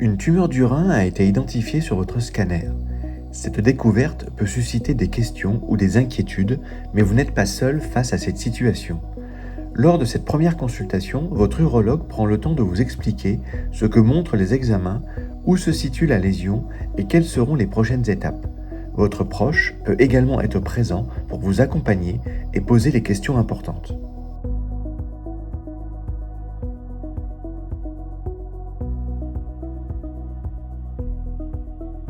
Une tumeur du rein a été identifiée sur votre scanner. Cette découverte peut susciter des questions ou des inquiétudes, mais vous n'êtes pas seul face à cette situation. Lors de cette première consultation, votre urologue prend le temps de vous expliquer ce que montrent les examens, où se situe la lésion et quelles seront les prochaines étapes. Votre proche peut également être présent pour vous accompagner et poser les questions importantes.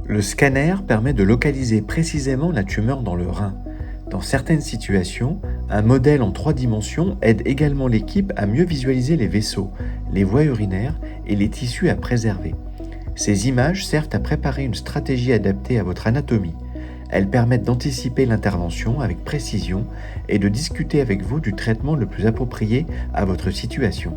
Le scanner permet de localiser précisément la tumeur dans le rein. Dans certaines situations, un modèle en 3 dimensions aide également l'équipe à mieux visualiser les vaisseaux, les voies urinaires et les tissus à préserver. Ces images servent à préparer une stratégie adaptée à votre anatomie. Elles permettent d'anticiper l'intervention avec précision et de discuter avec vous du traitement le plus approprié à votre situation.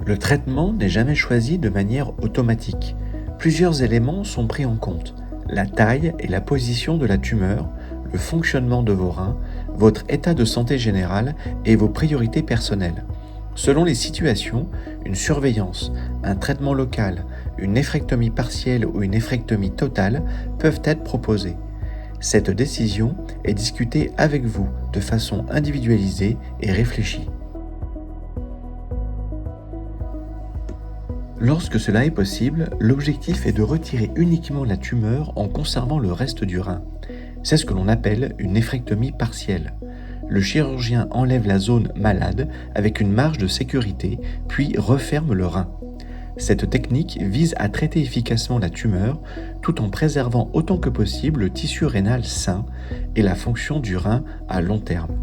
Le traitement n'est jamais choisi de manière automatique. Plusieurs éléments sont pris en compte: la taille et la position de la tumeur, le fonctionnement de vos reins, votre état de santé général et vos priorités personnelles. Selon les situations, une surveillance, un traitement local, une néphrectomie partielle ou une néphrectomie totale peuvent être proposés. Cette décision est discutée avec vous de façon individualisée et réfléchie. Lorsque cela est possible, l'objectif est de retirer uniquement la tumeur en conservant le reste du rein. C'est ce que l'on appelle une néphrectomie partielle. Le chirurgien enlève la zone malade avec une marge de sécurité, puis referme le rein. Cette technique vise à traiter efficacement la tumeur tout en préservant autant que possible le tissu rénal sain et la fonction du rein à long terme.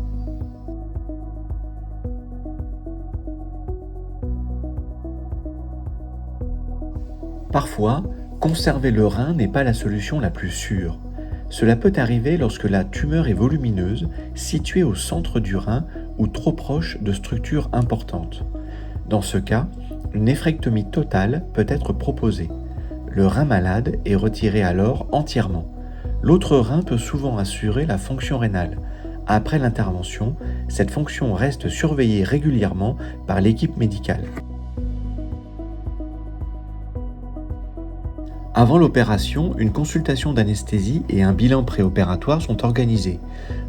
Parfois, conserver le rein n'est pas la solution la plus sûre. Cela peut arriver lorsque la tumeur est volumineuse, située au centre du rein ou trop proche de structures importantes. Dans ce cas, une néphrectomie totale peut être proposée. Le rein malade est retiré alors entièrement. L'autre rein peut souvent assurer la fonction rénale. Après l'intervention, cette fonction reste surveillée régulièrement par l'équipe médicale. Avant l'opération, une consultation d'anesthésie et un bilan préopératoire sont organisés.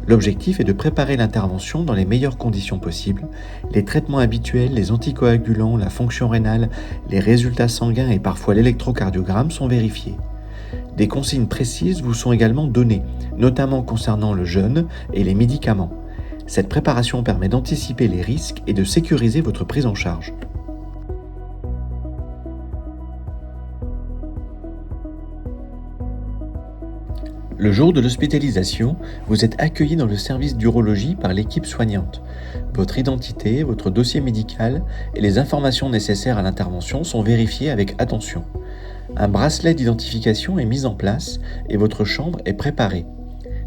L'objectif est de préparer l'intervention dans les meilleures conditions possibles. Les traitements habituels, les anticoagulants, la fonction rénale, les résultats sanguins et parfois l'électrocardiogramme sont vérifiés. Des consignes précises vous sont également données, notamment concernant le jeûne et les médicaments. Cette préparation permet d'anticiper les risques et de sécuriser votre prise en charge. Le jour de l'hospitalisation, vous êtes accueilli dans le service d'urologie par l'équipe soignante. Votre identité, votre dossier médical et les informations nécessaires à l'intervention sont vérifiées avec attention. Un bracelet d'identification est mis en place et votre chambre est préparée.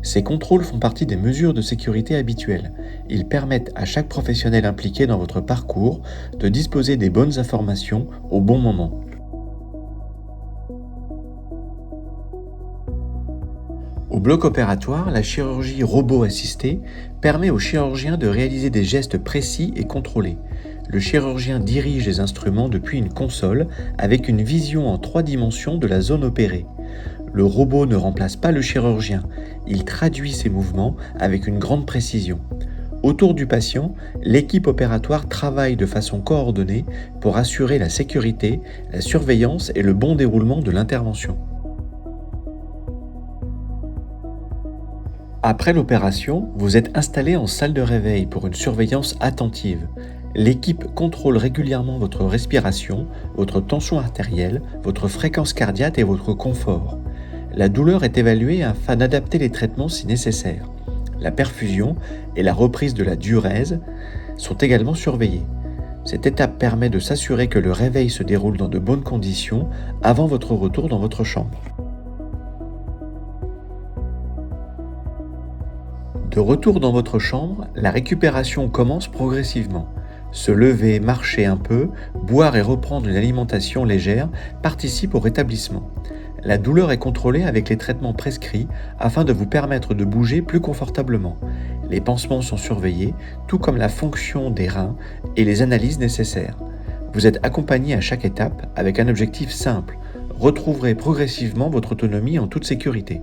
Ces contrôles font partie des mesures de sécurité habituelles. Ils permettent à chaque professionnel impliqué dans votre parcours de disposer des bonnes informations au bon moment. Au bloc opératoire, la chirurgie robot-assistée permet au chirurgien de réaliser des gestes précis et contrôlés. Le chirurgien dirige les instruments depuis une console avec une vision en 3 dimensions de la zone opérée. Le robot ne remplace pas le chirurgien, il traduit ses mouvements avec une grande précision. Autour du patient, l'équipe opératoire travaille de façon coordonnée pour assurer la sécurité, la surveillance et le bon déroulement de l'intervention. Après l'opération, vous êtes installé en salle de réveil pour une surveillance attentive. L'équipe contrôle régulièrement votre respiration, votre tension artérielle, votre fréquence cardiaque et votre confort. La douleur est évaluée afin d'adapter les traitements si nécessaire. La perfusion et la reprise de la diurèse sont également surveillées. Cette étape permet de s'assurer que le réveil se déroule dans de bonnes conditions avant votre retour dans votre chambre. De retour dans votre chambre, la récupération commence progressivement. Se lever, marcher un peu, boire et reprendre une alimentation légère participent au rétablissement. La douleur est contrôlée avec les traitements prescrits afin de vous permettre de bouger plus confortablement. Les pansements sont surveillés, tout comme la fonction des reins et les analyses nécessaires. Vous êtes accompagné à chaque étape avec un objectif simple: retrouverez progressivement votre autonomie en toute sécurité.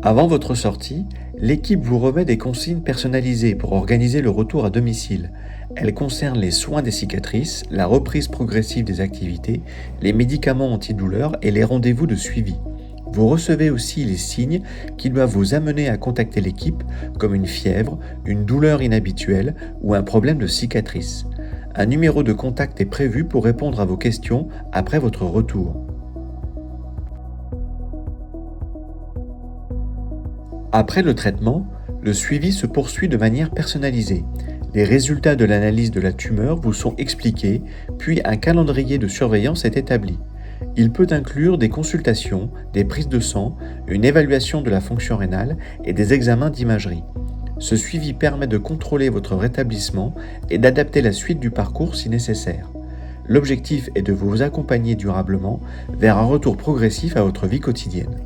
Avant votre sortie, l'équipe vous remet des consignes personnalisées pour organiser le retour à domicile. Elles concernent les soins des cicatrices, la reprise progressive des activités, les médicaments antidouleurs et les rendez-vous de suivi. Vous recevez aussi les signes qui doivent vous amener à contacter l'équipe, comme une fièvre, une douleur inhabituelle ou un problème de cicatrice. Un numéro de contact est prévu pour répondre à vos questions après votre retour. Après le traitement, le suivi se poursuit de manière personnalisée. Les résultats de l'analyse de la tumeur vous sont expliqués, puis un calendrier de surveillance est établi. Il peut inclure des consultations, des prises de sang, une évaluation de la fonction rénale et des examens d'imagerie. Ce suivi permet de contrôler votre rétablissement et d'adapter la suite du parcours si nécessaire. L'objectif est de vous accompagner durablement vers un retour progressif à votre vie quotidienne.